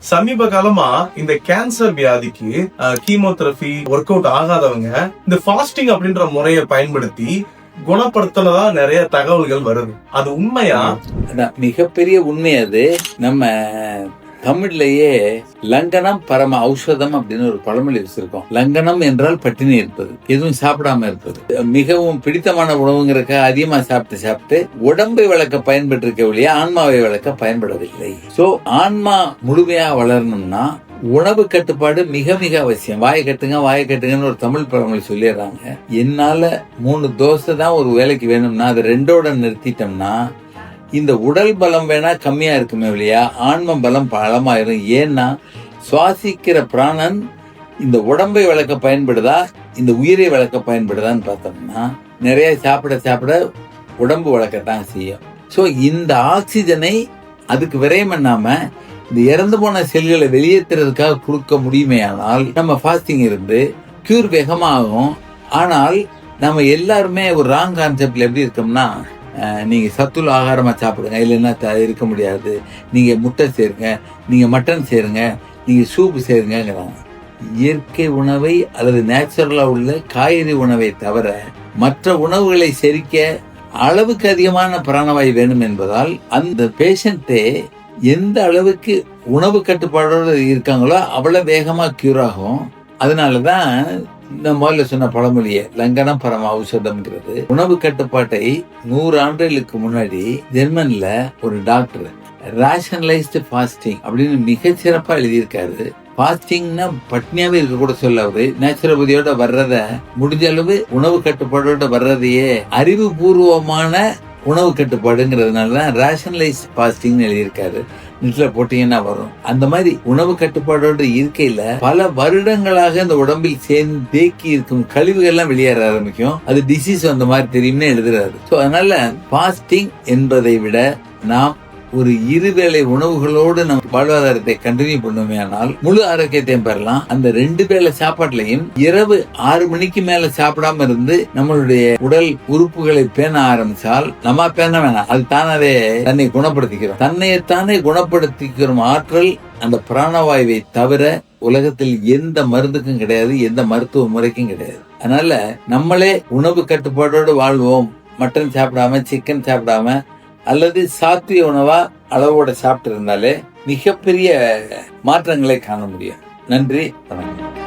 சமீப காலமா இந்த கேன்சர் வியாதிக்கு கீமோதெரபி ஒர்க் அவுட் ஆகாதவங்க இந்த ஃபாஸ்டிங் அப்படின்ற முறையை பயன்படுத்தி குணப்படுத்தினதா நிறைய தகவல்கள் வருது. அது உண்மையா? மிகப்பெரிய உண்மை. அது நம்ம தமிழ்லயே லங்கனம் பரம ஔஷதம் அப்படின்னு ஒரு பழமொழி வச்சிருக்கோம். லங்கனம் என்றால் பட்டினி இருப்பது, எதுவும் சாப்பிடாம இருப்பது. மிகவும் பிடித்தமான உணவுங்கிறக்க அதிகமா சாப்பிட்டு உடம்பை வளர்க்க பயன்பட்டு இருக்க வழியா ஆன்மாவை வளர்க்க பயன்படவில்லை. சோ ஆன்மா முழுமையா வளரணும்னா உணவு கட்டுப்பாடு மிக மிக அவசியம். வாயை கட்டுங்கன்னு ஒரு தமிழ் பழமொழி சொல்லிடுறாங்க. என்னால 3 தோசை தான் ஒரு வேலைக்கு வேணும்னா அது 2ஓட நிறுத்திட்டோம்னா இந்த உடல் பலம் வேணா கம்மியா இருக்குமே இல்லையா, ஆன்ம பலம் பலமாயிரும். ஏன்னா சுவாசிக்கிற பிராணன் இந்த உடம்பை வளர்க்க பயன்படுதா இந்த உயிரை வளர்க்க பயன்படுதான்னு பார்த்தோம்னா நிறைய சாப்பிட உடம்பு வளர்க்கத்தான் செய்யும். ஸோ இந்த ஆக்சிஜனை அதுக்கு விரயம் பண்ணாம இந்த இறந்து போன செல்களை வெளியேற்றுறதுக்காக கொடுக்க முடியுமே. ஆனால் நம்ம ஃபாஸ்டிங் இருந்து கியூர் வேகமாகும். ஆனால் நம்ம எல்லாருமே ஒரு ராங் கான்செப்ட்ல எப்படி இருக்கோம்னா, நீங்க சத்துள்ள ஆகாரமா சாப்பிடுங்க, இல்லைன்னா இருக்க முடியாது, நீங்க முட்டை சேருங்க, நீங்க மட்டன் சேருங்க, நீங்க சூப்பு சேருங்கிறாங்க. இயற்கை உணவை அல்லது நேச்சுரலா உள்ள காய்கறி உணவை தவிர மற்ற உணவுகளை செரிக்க அளவுக்கு அதிகமான பிராணவாயு வேணும் என்பதால் அந்த பேஷண்டே எந்த அளவுக்கு உணவு கட்டுப்பாடோடு இருக்காங்களோ அவ்வளவு வேகமா கியூர் ஆகும். அதனாலதான் இந்த முதல்ல சொன்ன பழமொழிய லங்கனம் பரம ஔஷதம்ங்கிறது. உணவு கட்டுப்பாட்டை 100 ஆண்டுகளுக்கு முன்னாடி ஜெர்மன்ல ஒரு டாக்டர் ரேஷனலைஸ்டு ஃபாஸ்டிங் அப்படின்னு மிகச்சிறப்பா எழுதியிருக்காரு. ஃபாஸ்டிங்னா பட்னியாவே இருக்க கூட சொல்ல, அவரு நேச்சுரோபதியோட வர்றத முடிஞ்ச அளவு உணவு கட்டுப்பாடோட வர்றதையே அறிவுபூர்வமான உணவு கட்டுப்பாடுங்கிறதுனாலதான் ரேஷனலைஸ்ட் ஃபாஸ்டிங் எழுதியிருக்காரு. நெட்ல போட்டீங்கன்னா வரும். அந்த மாதிரி உணவு கட்டுப்பாடோடு இருக்கையில பல வருடங்களாக இந்த உடம்பில் சேர்ந்து தேக்கி இருக்கும் கழிவுகள் எல்லாம் வெளியேற ஆரம்பிக்கும். அது டிசீஸ் வந்த மாதிரி தெரியும்னு எழுதுறாரு. ஸோ அதனால ஃபாஸ்டிங் என்பதை விட நாம் ஒரு இருவேளை உணவுகளோடு நம்ம வாழ்வாதாரத்தை கண்டினியூ பண்ணுமே ஆனால் முழு ஆரோக்கியத்தையும் பெறலாம். அந்த 2 வேளை சாப்பாட்டுலையும் இரவு 6 மணிக்கு மேல சாப்பிடாம இருந்து நம்மளுடைய உடல் உறுப்புகளை பேண ஆரம்பிச்சால், நம்ம பேண வேணாம், அது தானே தன்னை குணப்படுத்திக்கிறோம். தன்னைத்தானே குணப்படுத்திக்கிறோம் ஆற்றல் அந்த பிராணவாயுவை தவிர உலகத்தில் எந்த மருந்துக்கும் கிடையாது, எந்த மருத்துவ முறைக்கும் கிடையாது. அதனால நம்மளே உணவு கட்டுப்பாடோடு வாழ்வோம். மட்டன் சாப்பிடாம, சிக்கன் சாப்பிடாம, அல்லது சாத்விய உணவா அளவோட சாப்பிட்டு இருந்தாலே மிகப்பெரிய மாற்றங்களை காண முடியும். நன்றி, வணக்கம்.